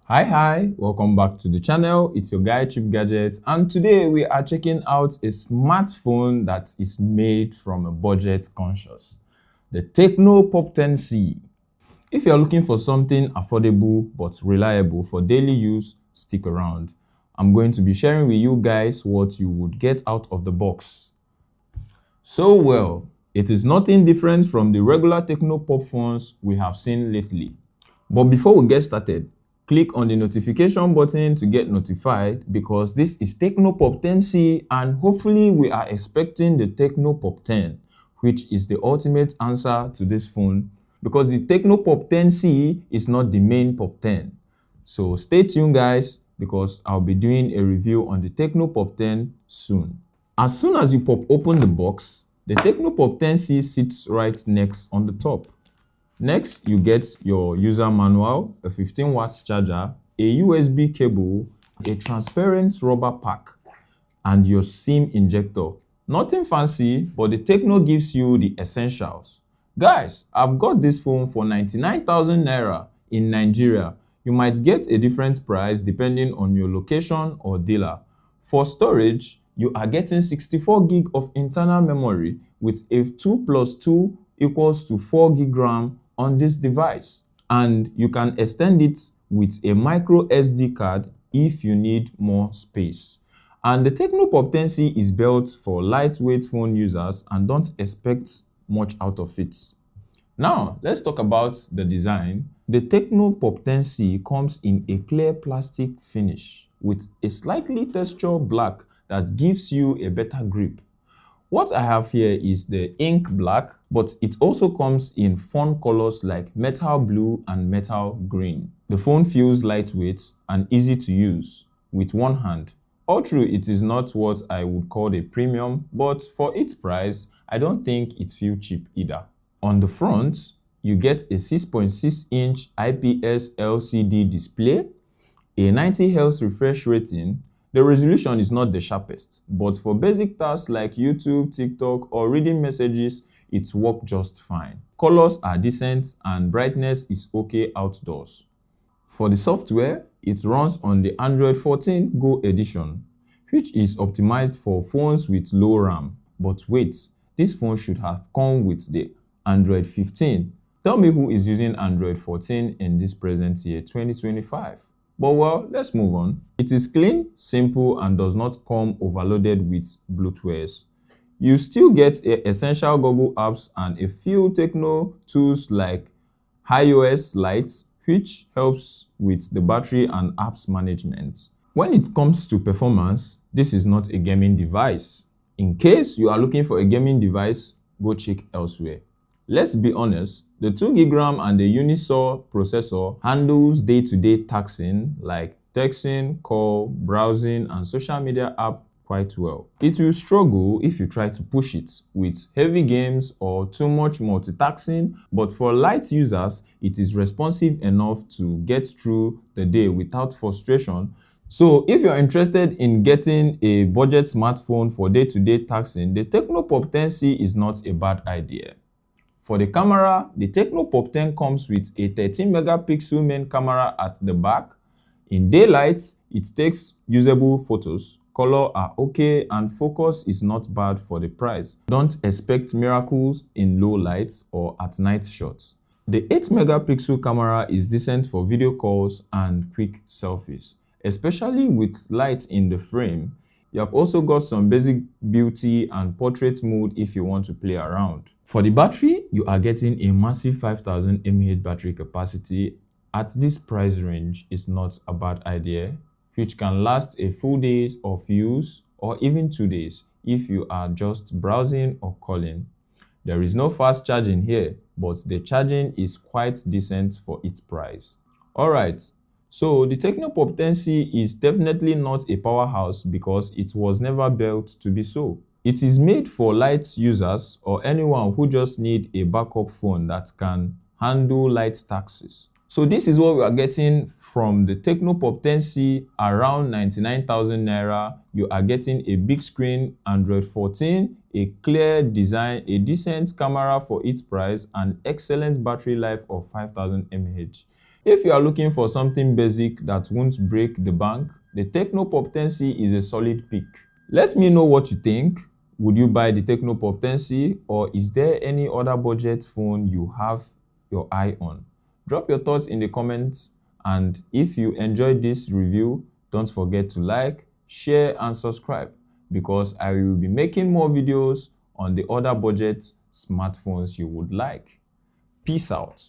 Hi, welcome back to the channel. It's your guy Cheap Gadget, and today we are checking out a smartphone that is made from a budget conscious, the TECNO Pop 10C. If you're looking for something affordable but reliable for daily use, stick around. I'm going to be sharing with you guys what you would get out of the box. It is nothing different from the regular TECNO Pop phones we have seen lately. But before we get started, click on the notification button to get notified because this is TECNO Pop 10C and hopefully we are expecting the TECNO Pop 10, which is the ultimate answer to this phone because the TECNO Pop 10C is not the main Pop 10. So stay tuned guys because I'll be doing a review on the TECNO Pop 10 soon. As soon as you pop open the box, the TECNO Pop 10C sits right next on the top. Next, you get your user manual, a 15 watts charger, a USB cable, a transparent rubber pack, and your SIM injector. Nothing fancy, but the TECNO gives you the essentials. Guys, I've got this phone for 99,000 naira in Nigeria. You might get a different price depending on your location or dealer. For storage, you are getting 64 gig of internal memory with a 2 plus 2 equals to 4 gig RAM on this device, and you can extend it with a micro SD card if you need more space. And the TECNO Pop 10C is built for lightweight phone users and don't expect much out of it. Now let's talk about the design. The TECNO Pop 10C comes in a clear plastic finish with a slightly textured black that gives you a better grip. What I have here is the ink black, but it also comes in fun colors like metal blue and metal green. The phone feels lightweight and easy to use with one hand. Although it is not what I would call a premium, but for its price, I don't think it feels cheap either. On the front, you get a 6.6-inch IPS LCD display, a 90 Hz refresh rating. The resolution is not the sharpest, but for basic tasks like YouTube, TikTok, or reading messages, it works just fine. Colors are decent and brightness is okay outdoors. For the software, it runs on the Android 14 Go edition, which is optimized for phones with low RAM. But wait, this phone should have come with the Android 15. Tell me who is using Android 14 in this present year, 2025. But well, let's move on. It is clean, simple, and does not come overloaded with bloatwares. You still get essential Google apps and a few TECNO tools like iOS Lite, which helps with the battery and apps management. When it comes to performance, this is not a gaming device. In case you are looking for a gaming device, go check elsewhere. Let's be honest, the 2 gig RAM and the Unisoc processor handles day-to-day tasking like texting, call, browsing, and social media app quite well. It will struggle if you try to push it with heavy games or too much multitasking, but for light users, it is responsive enough to get through the day without frustration. So if you're interested in getting a budget smartphone for day-to-day tasking, the TECNO Pop 10C is not a bad idea. For the camera, the TECNO Pop 10 comes with a 13 megapixel main camera at the back. In daylight, it takes usable photos. Color are okay and focus is not bad for the price. Don't expect miracles in low lights or at night shots. The 8 megapixel camera is decent for video calls and quick selfies, especially with light in the frame. You have also got some basic beauty and portrait mode if you want to play around. For the battery, you are getting a massive 5000 mAh battery capacity. At this price range, is not a bad idea, which can last a full day of use or even 2 days if you are just browsing or calling. There is no fast charging here, but the charging is quite decent for its price. Alright. So the TECNO Pop 10C is definitely not a powerhouse because it was never built to be so. It is made for light users or anyone who just need a backup phone that can handle light tasks. So this is what we are getting from the TECNO Pop 10C around 99,000 naira. You are getting a big screen Android 14, a clear design, a decent camera for its price, and excellent battery life of 5000 mAh. If you are looking for something basic that won't break the bank, the TECNO Pop 10C is a solid pick. Let me know what you think. Would you buy the TECNO Pop 10C, or is there any other budget phone you have your eye on? Drop your thoughts in the comments, and if you enjoyed this review, don't forget to like, share and subscribe, because I will be making more videos on the other budget smartphones you would like. Peace out.